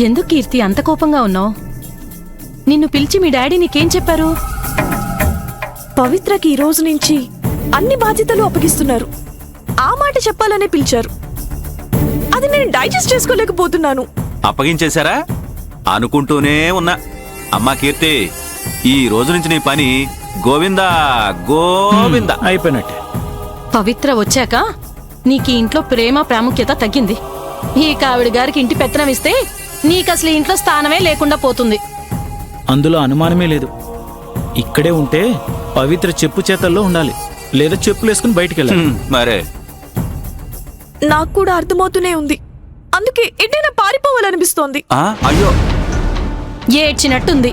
ఎందుకు కీర్తి అంత కోపంగా ఉన్నావు? నిన్ను పిలిచి మీ డాడీ నీకేం చెప్పారు? పవిత్రకి ఈ రోజు నుంచి అన్ని బాధ్యతలు అప్పగిస్తున్నారు. ఆ మాట చెప్పాలనే పిలిచారు. అది నేను డైజెస్ట్ చేసుకోలేకపోతున్నాను. అప్పగించేశారా? అనుకుంటూనే ఉన్నా. అమ్మా కీర్తి, ఈ రోజు నుంచి నీ పని గోవిందా గోవిందా అయిపోయినట్టే. పవిత్ర వచ్చాక నీకు ఇంట్లో ప్రేమ ప్రాముఖ్యత తగ్గింది. ఈ కావిడి గారికి ఇంటి పెత్తనం ఇస్తే నీకసలు ఇంట్లో స్థానమే లేకుండా పోతుంది. అందులో అనుమానమే లేదు. ఇక్కడే ఉంటే పవిత్ర చెప్పు చేతల్లో ఉండాలి, లేదా చెప్పులేసుకుని బయటికి వెళ్ళాలి. మరే నాకు కూడా అర్థమవుతూనే ఉంది. అందుకే ఎటైనా పారిపోవాలనిపిస్తోంది. అయ్యో, ఏడ్చినట్టుంది.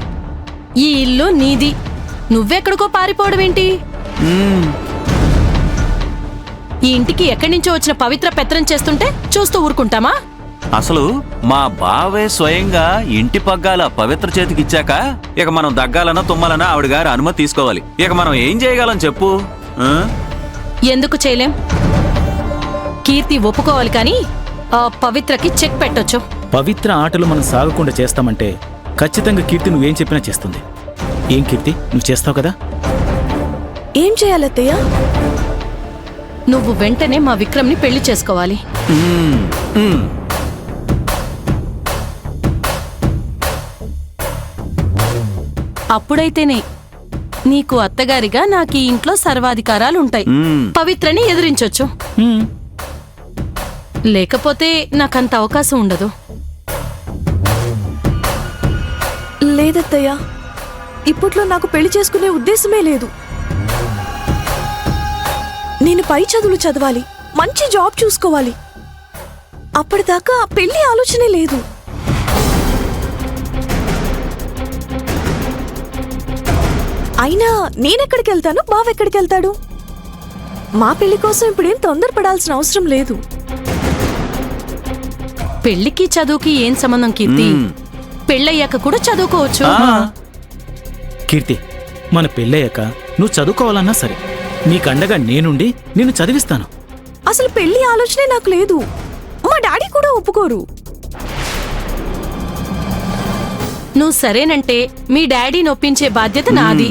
ఈ ఇల్లు నీది, నువ్వెక్కడికో పారిపోవడం ఏంటి? ఈ ఇంటికి ఎక్కడి నుంచో వచ్చిన పవిత్ర పెత్తనం చేస్తుంటే చూస్తూ ఊరుకుంటామా? అసలు మా బావే స్వయంగా ఇంటి పగ్గాల పవిత్ర చేతికిచ్చాక ఇక మనం దగ్గాలన్నా తుమ్మాలన్నా ఆవిడ గారి అనుమతి తీసుకోవాలి. ఇక మనం ఏం చేయగలం చెప్పు? ఎందుకు చేయలేం? కీర్తి ఒప్పుకోవాలి కానీ ఆ పవిత్రకి చెక్ పెట్టొచ్చు. పవిత్ర ఆటలు మనం సాగకుండా చేస్తామంటే ఖచ్చితంగా కీర్తి నువ్వేం చెప్పినా చేస్తుంది. ఏం కీర్తి, నువ్వు చేస్తావు కదా? ఏం చేయాలత్తయ్య? నువ్వు వెంటనే మా విక్రమ్ని పెళ్లి చేసుకోవాలి. అప్పుడైతేనే నీకు అత్తగారిగా నాకు ఈ ఇంట్లో సర్వాధికారాలుంటాయి. పవిత్రని ఎదిరించొచ్చు. లేకపోతే నాకంత అవకాశం ఉండదు. లేదత్తయ్య, ఇప్పట్లో నాకు పెళ్లి చేసుకునే ఉద్దేశమే లేదు. నేను పై చదువులు చదవాలి, మంచి జాబ్ చూసుకోవాలి. అప్పటిదాకా పెళ్లి ఆలోచనే లేదు. అయినా నేనెక్కడికి వెళ్తాను, బావెక్కడికి వెళ్తాడు? మా పెళ్లి కోసం ఇప్పుడేం తొందరపడాల్సిన అవసరం లేదు. పెళ్లికి చదువుకి ఏం సంబంధం కీర్తి? పెళ్ళయ్యాక కూడా చదువుకోవచ్చు. కీర్తి, మన పెళ్ళయ్యాక నువ్వు చదువుకోవాలన్నా సరే నీకండగా నేనుండి నిన్ను చదివిస్తాను. అసలు పెళ్లి ఆలోచనే నాకు లేదు. మా డాడీ కూడా ఒప్పుకోరు. నువ్వు సరేనంటే మీ డాడీని ఒప్పించే బాధ్యత నాది.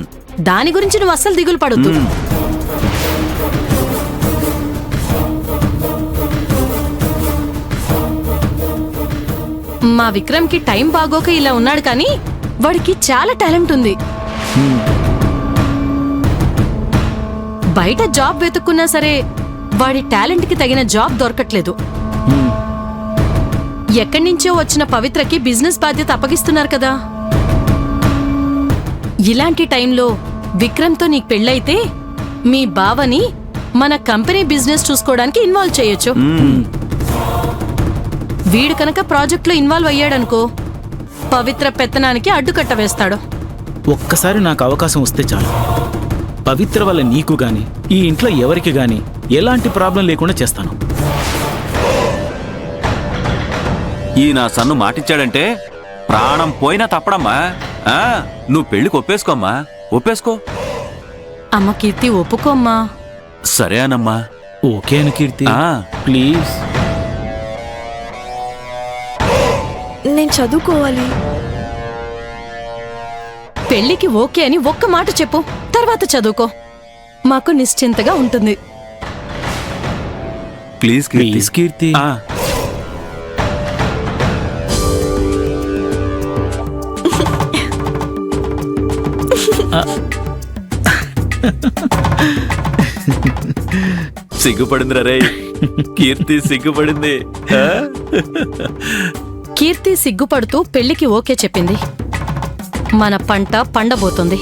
దాని గురించి నువ్వు అస్సలు దిగులు పడొద్దు. మా విక్రమ్కి టైం బాగోక ఇలా ఉన్నాడు కానీ వాడికి చాలా టాలెంట్ ఉంది. బయట జాబ్ వెతుక్కున్నా సరే వాడి టాలెంట్కి తగిన జాబ్ దొరకట్లేదు. ఎక్కడి నుంచో వచ్చిన పవిత్రకి బిజినెస్ బాధ్యత అప్పగిస్తున్నారు కదా. ఇలాంటి టైంలో విక్రమ్తో నీకు పెళ్ళైతే మీ బావని మన కంపెనీ బిజినెస్ చూసుకోవడానికి ఇన్వాల్వ్ చేయొచ్చు. వీడు కనుక ప్రాజెక్ట్లో ఇన్వాల్వ్ అయ్యాడనుకో పవిత్ర పెత్తనానికి అడ్డుకట్ట వేస్తాడు. ఒక్కసారి నాకు అవకాశం వస్తే చాలు. పవిత్ర వల్ల నీకు గాని ఈ ఇంట్లో ఎవరికి గాని ఎలాంటి ప్రాబ్లం లేకుండా చేస్తాను. ఈ నా సన్ను మాటిచ్చాడంటే ప్రాణం పోయినా తప్పడమ్మా. నువ్వు పెళ్లికి ఒప్పేసుకోమ్మా, ఒప్పేసుకో. అమ్మ కీర్తి ఒప్పుకోమ్మా. సరే అనమ్మా. ఓకే అని కీర్తి, ప్లీజ్. నేను చదువుకోవాలి. పెళ్లికి ఓకే అని ఒక్క మాట చెప్పు, తర్వాత చదువుకో. మాకు నిశ్చింతగా ఉంటుంది. ప్లీజ్ ప్లీజ్ కీర్తి. సిగ్గుపడిందిరా రే. కీర్తి సిగ్గుపడింది. కీర్తి సిగ్గుపడుతూ పెళ్లికి ఓకే చెప్పింది. మన పంట పండబోతుంది.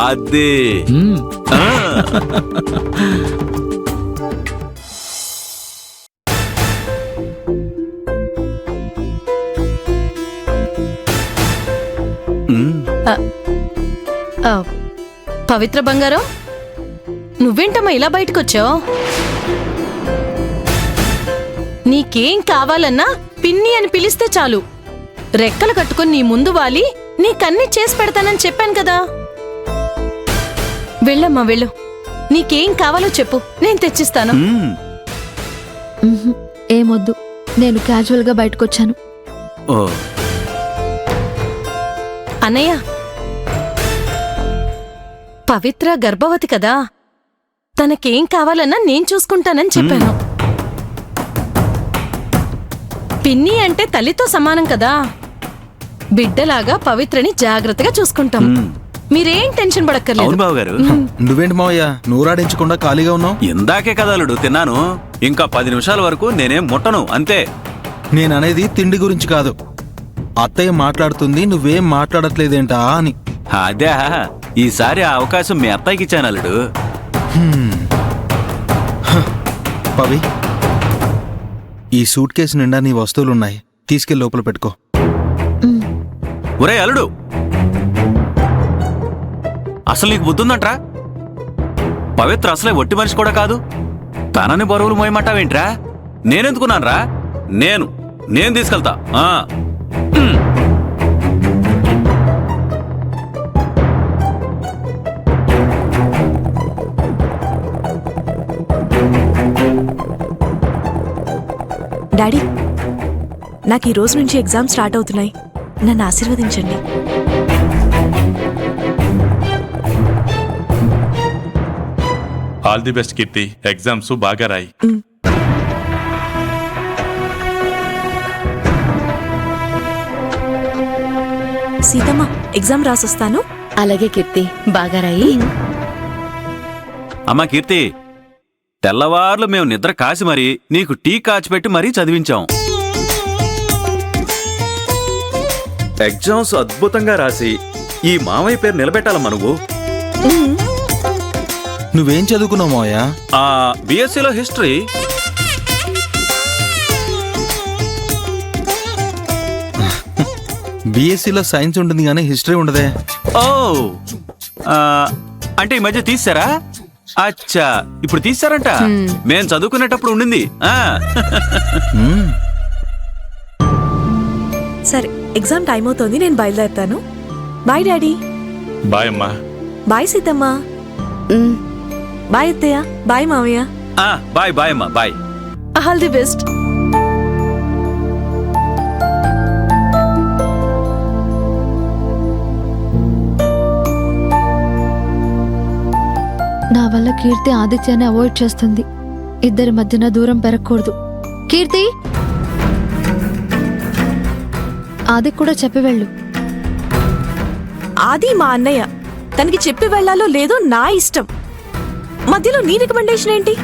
అదే పవిత్ర బంగారం, నువ్వేంటమ్మా ఇలా బయటకొచ్చావు? నీకేం కావాలన్నా పిన్ని అని పిలిస్తే చాలు, రెక్కలు కట్టుకుని నీ ముందు వాలి నీకన్నీ చేసి పెడతానని చెప్పాను కదా. వెళ్ళమ్మా వెళ్ళు, నీకేం కావాలో చెప్పు, నేను తెచ్చిస్తాను. ఏమొద్దు, నేను క్యాజువల్ గా బయటకొచ్చాను. అన్నయ్య, పవిత్ర గర్భవతి కదా, తనకేం కావాలన్నా నేను చూసుకుంటానని చెప్పాను. పిన్ని అంటే తల్లితో సమానం కదా, బిడ్డలాగా పవిత్రని జాగ్రత్తగా చూసుకుంటాం. మీరేం టెన్షన్ పడక్కర్లేదు. అవును బావగారు. నువ్వేంటి మావయ్య నూరాడించకుండా ఖాళీగా ఉన్నావు? ఇందాకే కదలుడు తిన్నాను, ఇంకా 10 నిమిషాల వరకు నేనేం ముట్టను అంతే. నేననేది తిండి గురించి కాదు. అత్తయ్య మాట్లాడుతుంది, నువ్వేం మాట్లాడట్లేదేంటా అని. అదే, ఈసారి ఆ అవకాశం మీ అత్తయ్యకి ఇచ్చాను అల్లుడు. పవి, ఈ సూట్ కేసు నిండా నీ వస్తువులున్నాయి, తీసుకెళ్లి లోపల పెట్టుకో. ఒరే అల్లుడు, అసలు నీకు బుద్ధుందంట్రా? పవిత్ర అసలే ఒట్టి మనిషి కూడా కాదు, తనని బరువులు మోయమంటావేంట్రా? నేనెందుకున్నానరా? నేను తీసుకెళ్తా. డాడీ, నాకు ఈ రోజు నుంచి ఎగ్జామ్ స్టార్ట్ అవుతున్నాయి. నన్ను ఆశీర్వదించండి. All the best Keerthi, exams బాగా రాయి. సీతమ్మ, ఎగ్జామ్ రాసొస్తాను. అలాగే కీర్తి, బాగా రాయి. అమ్మా కీర్తి, తెల్లవార్లు మేము నిద్ర కాసి మరీ నీకు టీ కాచిపెట్టి మరీ చదివించాం. ఎగ్జామ్స్ అద్భుతంగా రాసి ఈ మామయ్య పేరు నిలబెట్టాలమ్మా నువ్వు. నువ్వేం చదువుకున్నావు మావయ్య? బిఎస్సీలో హిస్టరీ. బీఎస్సీలో సైన్స్ ఉంటుంది కానీ హిస్టరీ ఉండదే. ఓ, అంటే ఈ మధ్య తీసారా? అచ్చా, ఇప్పుడు తీసారంట. మేం చదువుకునేటప్పుడు ఉండింది. సరే, ఎగ్జామ్ టైం అవుతోంది, నేను బయలుదేరుతాను. Bye daddy. బాయ్ అమ్మా. బాయ్ సీతమ్మ. బాయ్ అత్తయ్య. బాయ్ మావయ్య. బాయ్ బాయ్ అమ్మా, బాయ్. All the best. నా వల్ల కీర్తి ఆదిత్యాన్ని అవాయిడ్ చేస్తుంది. ఇద్దరి మధ్యన దూరం పెరగకూడదు. కీర్తి, ఆది కూడా చెప్పి వెళ్ళు. ఆది మా అన్నయ్య, తనకి చెప్పి వెళ్ళాలో లేదో నా ఇష్టం. మధ్యలో నీ రికమెండేషన్ ఏంటి?